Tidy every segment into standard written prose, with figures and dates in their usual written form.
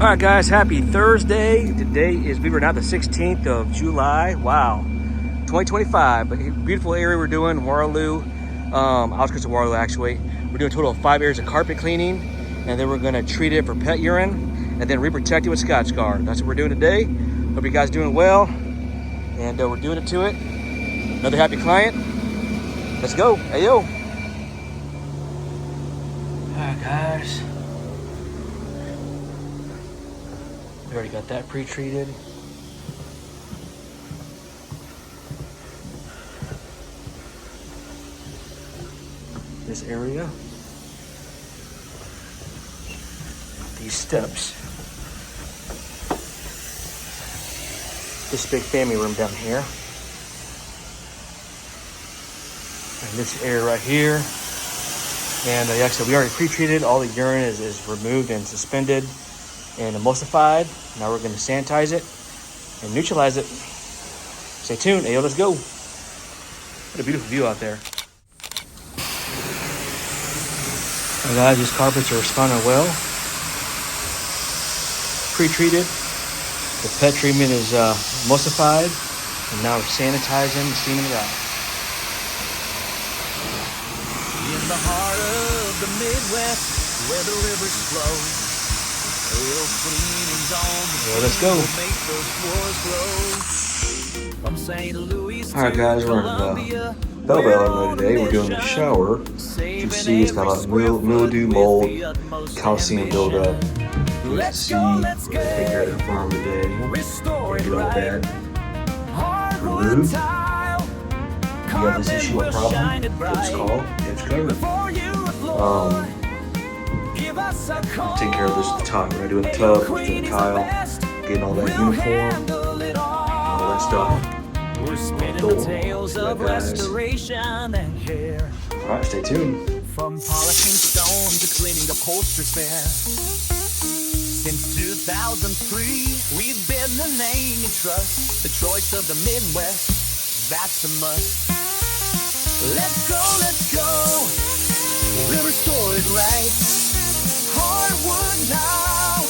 All right, guys, happy Thursday. Today is, believe it or not, the 16th of July. Wow, 2025. But beautiful area we're doing, Waterloo. Outskirts of Waterloo, actually. We're doing a total of 5 areas of carpet cleaning, and then we're gonna treat it for pet urine, and then reprotect it with Scotch Guard. That's what we're doing today. Hope you guys doing well, and we're doing it to it. Another happy client. Let's go. Hey, yo. All right, guys. We already got that pre-treated. This area. These steps. This big family room down here. And this area right here. And like I said, we already pre-treated. All the urine is removed and suspended and emulsified. Now we're going to sanitize it and neutralize it. Stay tuned. Hey, yo, let's go. What a beautiful view out there. Hey guys, these carpets are responding well. Pre-treated. The pet treatment is emulsified. And now we're sanitizing, cleaning it out. In the heart of the Midwest, where the rivers flow, AOCleaning's on the well, let's go. Make those floors grow. From St. Louis all right, guys, we're in Belleville today. We're doing the shower. As you can see, it's got a lot of mildew, mold, calcium buildup. You can see, take care of the farm today. Get all that removed. You got this issue or problem, it's called, it's covered. Take care of this at the top. We're gonna do in the tub, doing the tile, getting all that uniform, all that stuff. We're spinning the tales of restoration and care. All right, stay tuned. From polishing stone to cleaning upholstery bare. Since 2003, we've been the name you trust. The choice of the Midwest, that's a must. Let's go, we'll restore it right. Hardwood now,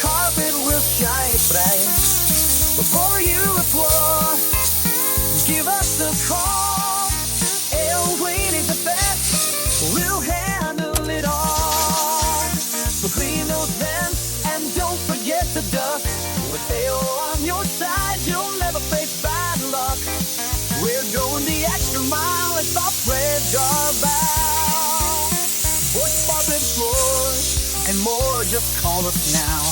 carpet will shine bright. Before you floor, give us a call. AOCleaning is the best, we'll handle it all. So clean those vents and don't forget to duck. With AO on your side, you'll never face bad luck. We're going the extra mile, it's our pledge, our vow. For carpet floors and more, just call us now.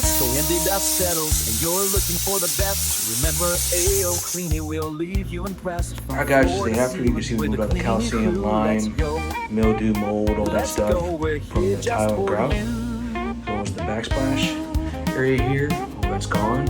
So when the dust settles and you're looking for the best, remember AOCleaning will leave you impressed. Alright guys, just after you can see we moved out the calcium, lime, mildew, mold, all that stuff from the tile and grout. So it's the backsplash area here, all that's gone.